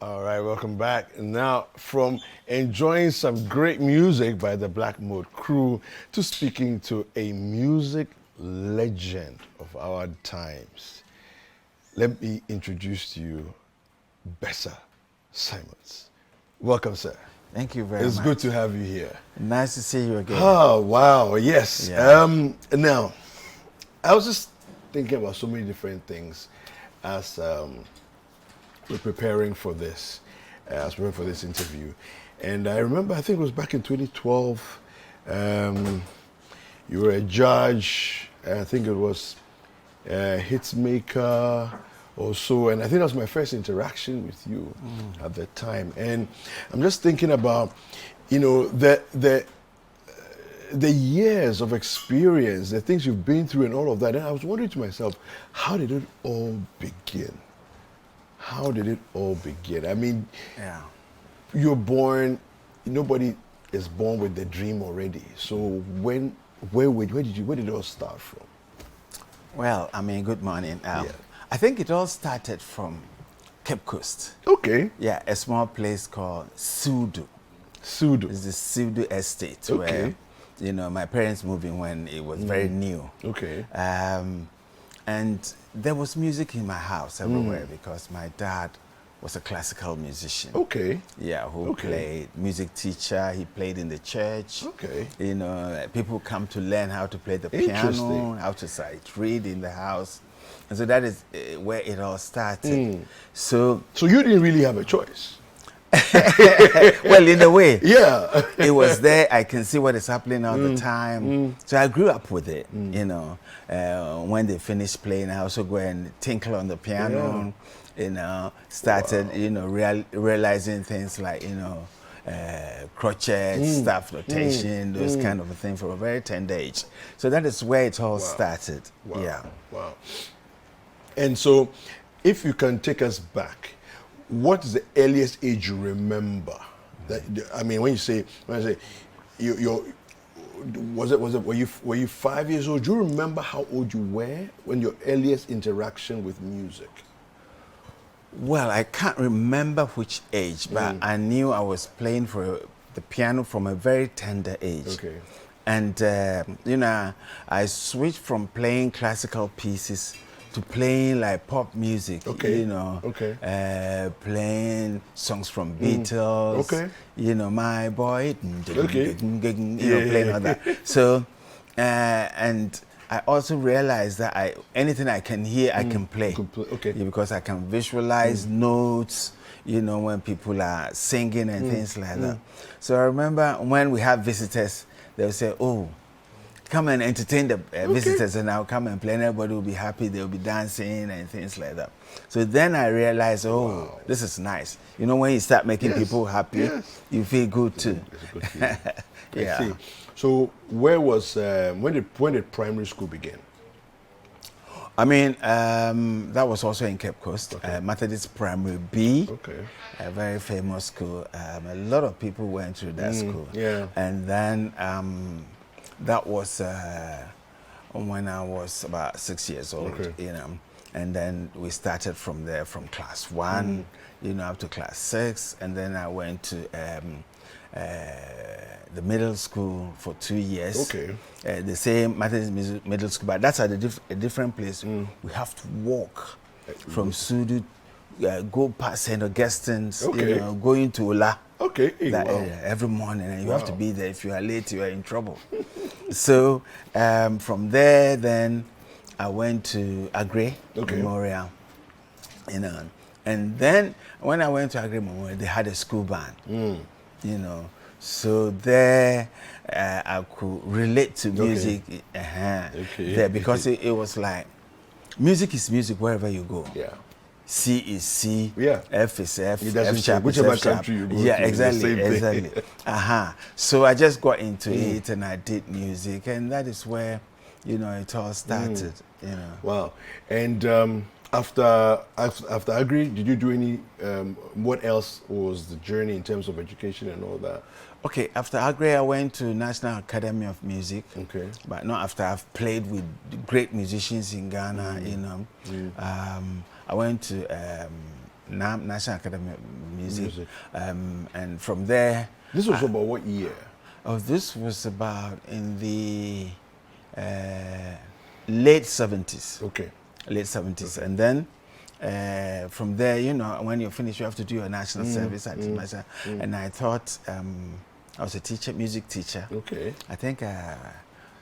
All right, welcome back. And now, from enjoying some great music by the Black Mode crew to speaking to a music legend of our times, let me introduce to you Bessa Simons. Welcome, sir. Thank you very much. It's good to have you here. Nice to see you again. Oh, wow, yes. Yeah. Now, I was just thinking about so many different things as we're preparing for this, interview. And I remember, I think it was back in 2012, you were a judge, I think it was Hitsmaker or so, and I think that was my first interaction with you at that time. And I'm just thinking about, the years of experience, the things you've been through and all of that. And I was wondering to myself, how did it all begin? How did it all begin? I mean, Yeah. you're born, nobody is born with the dream already. So where did it all start from? Well, I mean, good morning. Yeah. I think it all started from Cape Coast. Okay. Yeah, a small place called Sudu. Pseudo. It's the Sudu estate Okay. where, my parents moved in when it was very new. Okay. And there was music in my house everywhere because my dad was a classical musician. Okay. Yeah, who Okay. played, music teacher, he played in the church. Okay. People come to learn how to play the Interesting. piano, how to sight read in the house. And so that is where it all started. So, So you didn't really have a choice. well, in a way, Yeah. it was there. I can see what is happening all the time. So I grew up with it, when they finished playing, I also go and tinkle on the piano, started, realizing things like, crochet, staff notation, those kind of things from a very tender age. So that is where it all started. Wow. Yeah. Wow. And so, if you can take us back, what is the earliest age you remember? That I mean, when I say were you 5 years old? Do you remember how old you were when your earliest interaction with music? Well, I can't remember which age, but I knew I was playing for the piano from a very tender age. Okay. And, I switched from playing classical pieces to playing like pop music, Okay. Okay. Playing songs from Beatles, Okay. My Boy, Okay. playing all that. So, and I also realized that anything I can hear, I can play. Okay. Yeah, because I can visualize notes, when people are singing and things like that. So I remember when we have visitors, they'll say, oh, come and entertain the visitors and I'll come and play and everybody will be happy, they'll be dancing and things like that. So then I realized, wow, this is nice. When you start making people happy, you feel good too. It's a good feeling. Yeah. I see. So where was when did primary school begin? I mean, that was also in Cape Coast, Methodist Primary B. Okay. A very famous school. A lot of people went to that school. Yeah. And then that was when I was about 6 years old, Okay. And then we started from there, from class 1, up to class 6, and then I went to the middle school for 2 years. Okay. The same Methodist middle school, but that's at a different place. We have to walk from Sudu, go past St. Augustine's, going to Ola. Okay. Hey, That wow. area every morning, and you have to be there. If you are late, you are in trouble. So from there, then I went to Agre Memorial, and then when I went to Agre Memorial, they had a school band, So there, I could relate to music there because it was like music is music wherever you go. Yeah. C is C, Yeah. F is F, It doesn't F sharp change. Whichever is F sharp. country you go yeah, to, it's the exactly, same thing. exactly. So I just got into it and I did music, and that is where, it all started. Wow. And after Agri, did you do any? What else was the journey in terms of education and all that? Okay, after Agri, I went to National Academy of Music. Okay. But not after I've played with great musicians in Ghana, I went to National Academy of Music. And from there. This was about what year? Oh, this was about in the late 70s. Okay. Late 70s. Okay. And then from there, you know, when you finish, you have to do your national service. I did myself. And I thought I was a teacher, music teacher. Okay. I think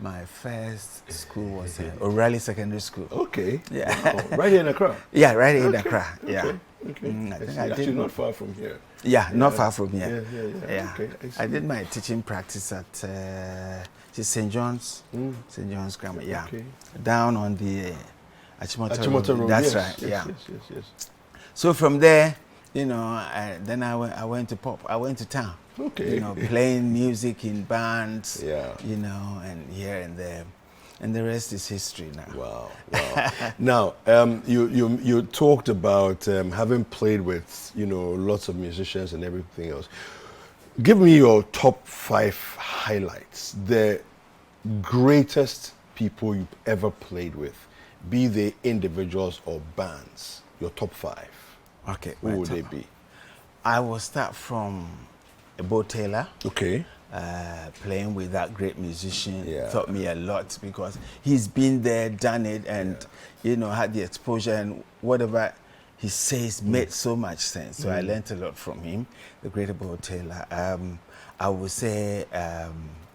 my first school was O'Reilly Secondary School. Okay. Yeah. Wow. Right here in Accra? Yeah, right here in Accra. Okay. Yeah. Okay. I think actually not far from here. Yeah, not far from here. Yeah. Okay. I did my teaching practice at St. John's. St. John's Grammar. Yeah. Okay. Down on the Achimota Road. That's right. Yes. So from there, you know, then I went to pop. I went to town. Okay. You know, playing music in bands. Yeah. You know, and here and there. And the rest is history now. Wow. Now, you talked about having played with, you know, lots of musicians and everything else. Give me your top 5 highlights, the greatest people you've ever played with, be they individuals or bands. Your top 5. Okay. Who would they be? I will start from Bo Taylor. Okay. Playing with that great musician taught me a lot because he's been there, done it, and you know, had the exposure, and whatever he says made so much sense. So I learned a lot from him, the great Bo Taylor. I would say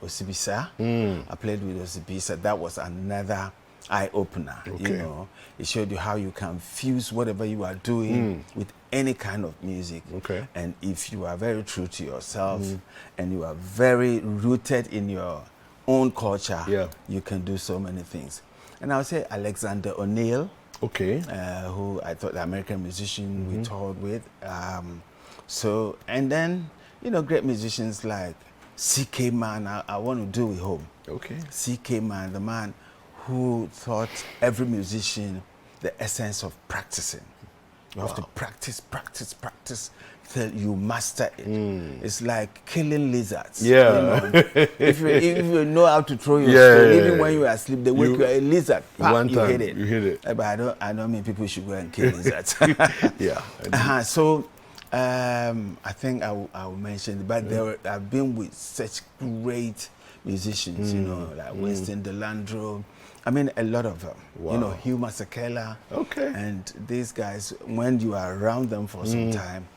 Osibisa. I played with Osibisa. That was another eye-opener. Okay. You know, it showed you how you can fuse whatever you are doing with any kind of music. Okay. And if you are very true to yourself and you are very rooted in your own culture, you can do so many things. And I would say Alexander O'Neill. Okay. Who I thought the American musician we toured with. So, and then, you know, great musicians like C.K. Man, I want to do with home. Okay. C.K. Man, the man who taught every musician the essence of practicing. You have to practice till you master it. It's like killing lizards. Yeah. You know? if you know how to throw your stone, even when you are asleep, they wake you a lizard. One time, you hit it. But I don't mean people should go and kill lizards. So I think I will mention it, but I've been with such great musicians, you know, like Winston Delandro. I mean, a lot of them. Wow. You know, Hugh Masekela. Okay. And these guys, when you are around them for some time,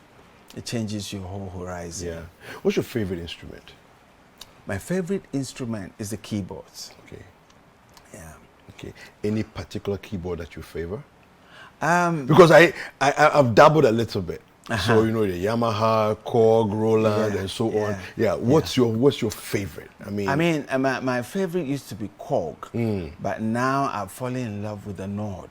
it changes your whole horizon. Yeah. What's your favorite instrument? My favorite instrument is the keyboards. Okay. Yeah. Okay. Any particular keyboard that you favor? Because I've dabbled a little bit. So you know the Yamaha, Korg, Roland, and so on. Yeah. What's your favorite? I mean, my favorite used to be Korg, but now I've fallen in love with the Nord.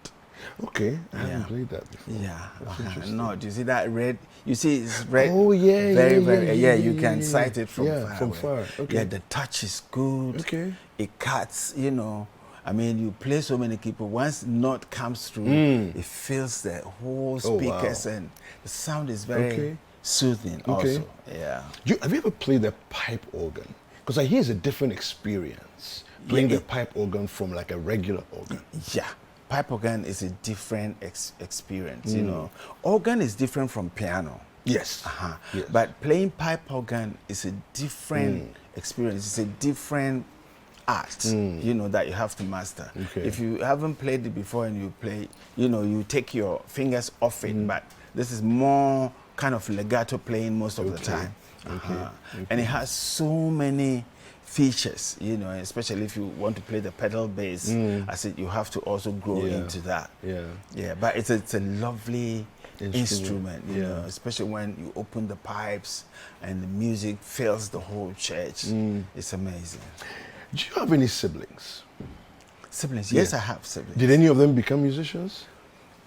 Okay, I haven't played that before. Yeah, Nord. You see that red? You see it's red. Oh yeah, very. You can sight it from far. From far. Okay. Yeah, the touch is good. Okay. It cuts. You know. I mean, you play so many people. Once note comes through, it fills the whole speakers, and the sound is very soothing. Also, yeah. Have you ever played the pipe organ? Because I hear it's a different experience playing the pipe organ from like a regular organ. Yeah, pipe organ is a different experience. You know, organ is different from piano. Yes. Yes. But playing pipe organ is a different experience. It's a different art, you know, that you have to master. Okay. If you haven't played it before and you play, you know, you take your fingers off it, but this is more kind of legato playing most of the time. And it has so many features, you know, especially if you want to play the pedal bass, I said you have to also grow into that. Yeah, but it's a lovely instrument, you know, especially when you open the pipes and the music fills the whole church. It's amazing. Do you have any siblings? Siblings? Yes, I have siblings. Did any of them become musicians?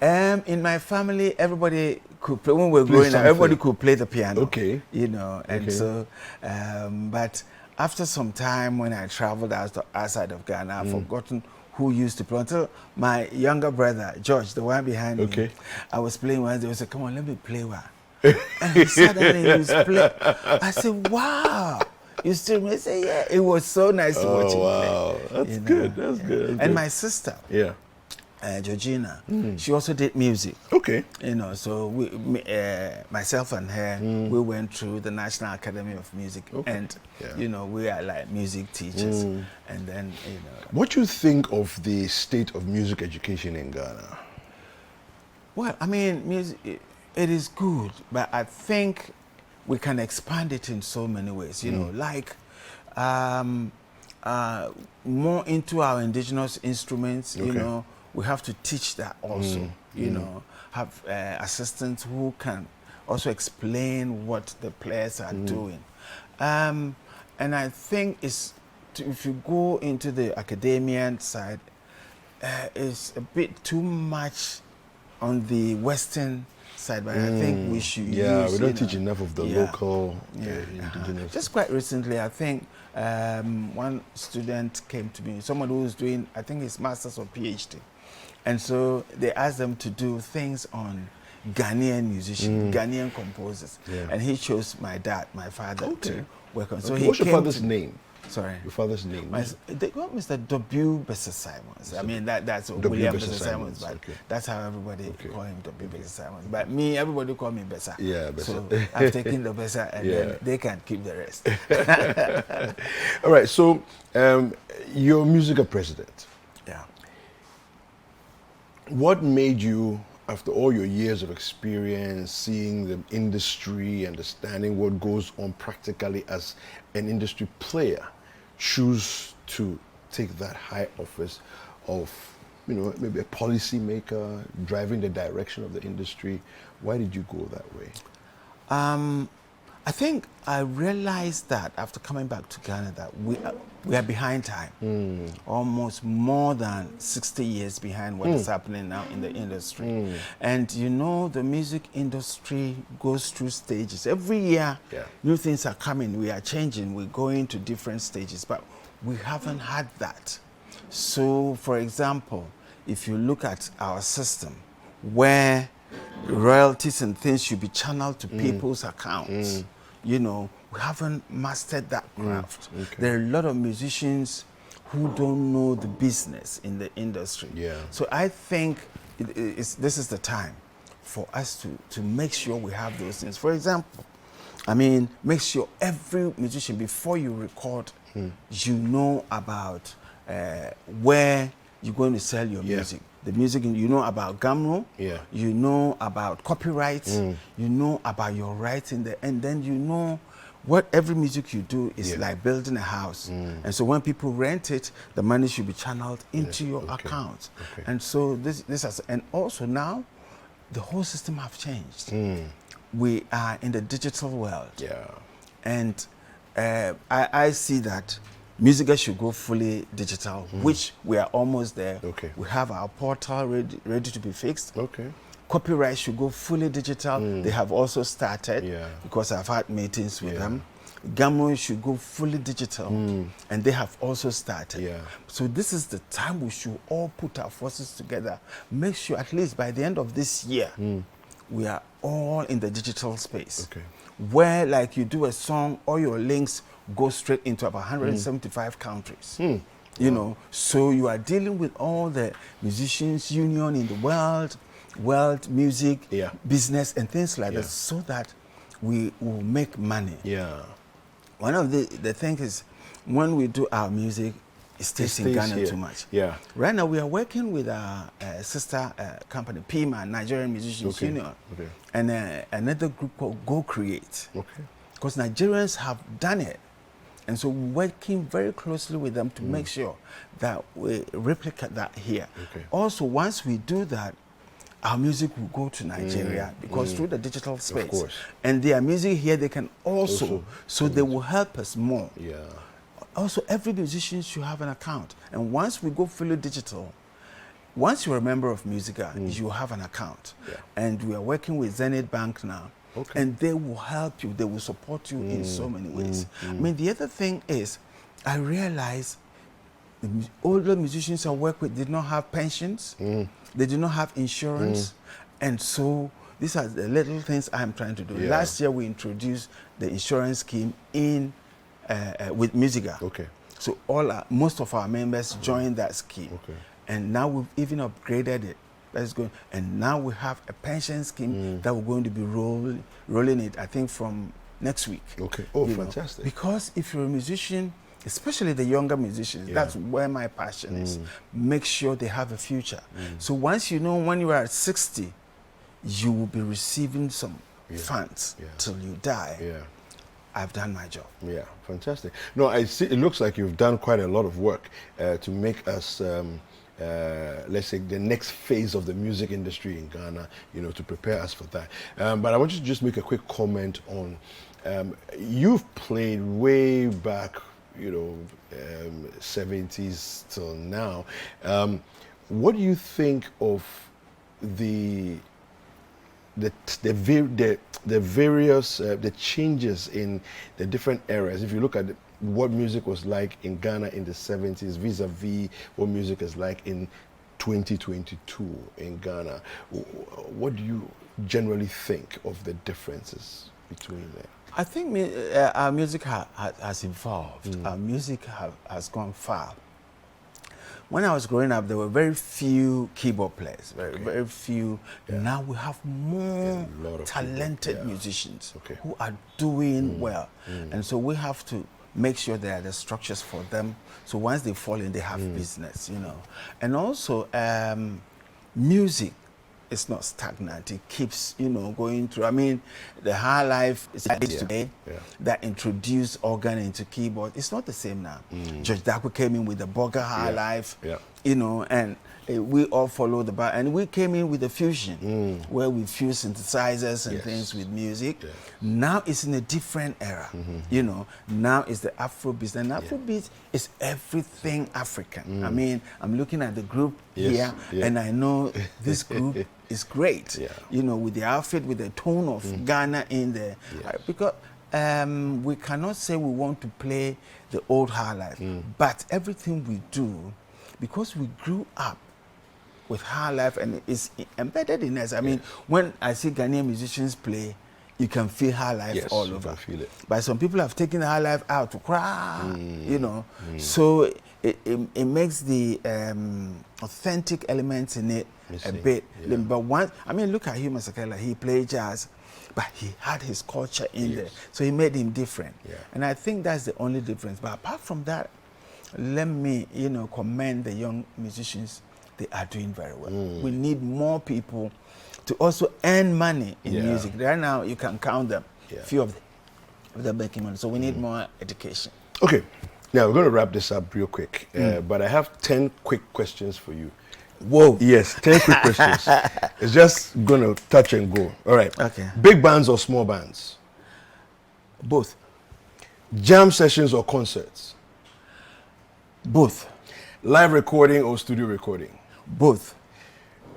In my family, everybody could play. When we were growing up, everybody could play the piano. Okay. You know, and so, but after some time when I traveled outside of Ghana, I've forgotten who used to play. Until my younger brother, George, the one behind me, I was playing once, they said, come on, let me play one. And he suddenly was playing. I said, wow. You still may say, yeah, it was so nice to watch him play. That's good. That's good. And my sister, Georgina. She also did music. Okay. You know, so myself and her, we went through the National Academy of Music, and you know, we are like music teachers. And then, you know, what do you think of the state of music education in Ghana? Well, I mean, music, it is good, but I think we can expand it in so many ways. You know, like more into our indigenous instruments. You know, we have to teach that also. You know, have assistants who can also explain what the players are doing. And I think if you go into the academian side, it's a bit too much on the Western side, but I think we should use, we don't teach enough of the local indigenous. Just quite recently, I think one student came to me, someone who was doing, I think his master's or PhD, and so they asked them to do things on Ghanaian musicians, Ghanaian composers, and he chose my dad, my father, to work on. So what's your father's name? Sorry. Your father's name? They got Mr. W. Bessa Simons. I mean, that's William Bessa Simons, but that's how everybody call him, W. Bessa Simons. But me, everybody call me Bessa. Yeah, Bessa. So I've taken the Bessa, and then they can keep the rest. All right, so you're musical president. Yeah. What made you, after all your years of experience, seeing the industry, understanding what goes on practically as an industry player, choose to take that high office of, you know, maybe a policy maker, driving the direction of the industry? Why did you go that way? I think I realized that after coming back to Ghana that we are behind time, almost more than 60 years behind what is happening now in the industry. And you know, the music industry goes through stages. Every year, new things are coming, we are changing, we're going to different stages, but we haven't had that. So, for example, if you look at our system, where royalties and things should be channeled to people's accounts, you know, we haven't mastered that craft. There are a lot of musicians who don't know the business in the industry. So I think this is the time for us to make sure we have those things. For example, I mean, make sure every musician, before you record, you know about where you're going to sell your music. The music, you know about GAMRO, you know about copyrights, you know about your rights in the, and then you know what every music you do is like building a house. And so when people rent it, the money should be channeled into your account. And so this has, and also now, the whole system have changed. We are in the digital world. And I see that music should go fully digital, which we are almost there. We have our portal ready to be fixed. Copyright should go fully digital. They have also started because I've had meetings with them. GAMRO should go fully digital, and they have also started. So this is the time we should all put our forces together. Make sure at least by the end of this year, we are all in the digital space. Where like you do a song, all your links go straight into about 175 countries. You know, so you are dealing with all the musicians union in the world music, business and things like that, so that we will make money. One of the things is when we do our music, it stays in Ghana too much. Right now we are working with our sister company, PIMA, Nigerian Musicians Union, and another group called Go Create. Because Nigerians have done it. And so we're working very closely with them to make sure that we replicate that here. Also, once we do that, our music will go to Nigeria because through the digital space. And their music here, they can also so they will help us more. Also, every musician should have an account. And once we go fully digital, once you're a member of Musica, you have an account. And we are working with Zenith Bank now. And they will help you, they will support you in so many ways. I mean, the other thing is, I realize the older musicians I work with did not have pensions, they did not have insurance, and so these are the little things I'm trying to do. Last year we introduced the insurance scheme in with Musica. So most of our members joined that scheme. And now we've even upgraded it. Let's go. And now we have a pension scheme that we're going to be rolling it, I think, from next week. Okay. Oh, You know, fantastic. because if you're a musician, especially the younger musicians, that's where my passion is. Make sure they have a future. So once you know when you are at 60, you will be receiving some funds till you die. Yeah. I've done my job. Yeah, fantastic. No, I see. It looks like you've done quite a lot of work to make us, let's say, the next phase of the music industry in Ghana. You know, to prepare us for that. But I want you to just make a quick comment on. You've played way back, you know, 70s till now. What do you think of the various the changes in the different eras? If you look at what music was like in Ghana in the 70s vis-a-vis what music is like in 2022 in Ghana, what do you generally think of the differences between them? I think our music has evolved. Our music has gone far. When I was growing up, there were very few keyboard players, very few. Now we have more talented musicians who are doing well. And so we have to make sure there are the structures for them. So once they fall in, they have business, you know. And also, music is not stagnant. It keeps, you know, going through. I mean, the high life is today that introduced organ into keyboard. It's not the same now. George Darko came in with the Burger high life, you know, and we all follow the bar. And we came in with the fusion, where we fuse synthesizers and things with music. Now it's in a different era, you know. Now it's the Afrobeat. And Afrobeat is everything African. I mean, I'm looking at the group here, and I know this group is great, you know, with the outfit, with the tone of Ghana in there. Because we cannot say we want to play the old high life, but everything we do, because we grew up with high life and it's embedded in us. I mean, when I see Ghanaian musicians play, you can feel high life all over. Can feel it. But some people have taken the high life out to cry, you know. So it makes the authentic elements in it a bit. But once, I mean, look at Hugh Masekela. He played jazz, but he had his culture in there. So he made him different. And I think that's the only difference. But apart from that, let me, you know, commend the young musicians. They are doing very well. We need more people to also earn money in music. Right now, you can count them. Few of them making money. So we need more education. Okay, now we're going to wrap this up real quick. But I have 10 quick questions for you. Whoa. Yes, 10 quick questions. It's just going to touch and go. All right. Okay. Big bands or small bands? Both. Jam sessions or concerts? Both. Live recording or studio recording? Both.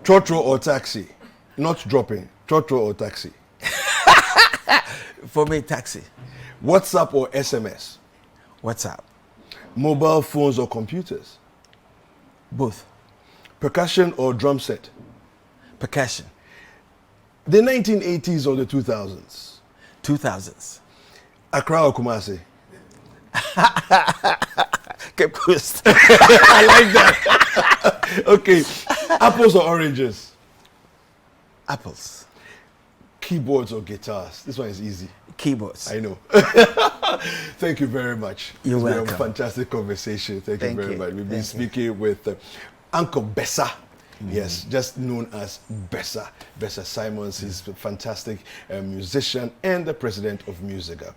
Trotro or taxi? Not dropping. Trotro or taxi? For me, taxi. WhatsApp or SMS? WhatsApp. Mobile phones or computers? Both. Percussion or drum set? Percussion. The 1980s or the 2000s? 2000s. Accra or Kumasi? Cape Coast. I like that. Okay. Apples or oranges? Apples. Keyboards or guitars? This one is easy. Keyboards. I know. Thank you very much. You're It's welcome. been a fantastic conversation. Thank you very much. We've been Thank speaking with Uncle Bessa. Yes, just known as Bessa. Bessa Simons. He's a fantastic musician and the president of Musica.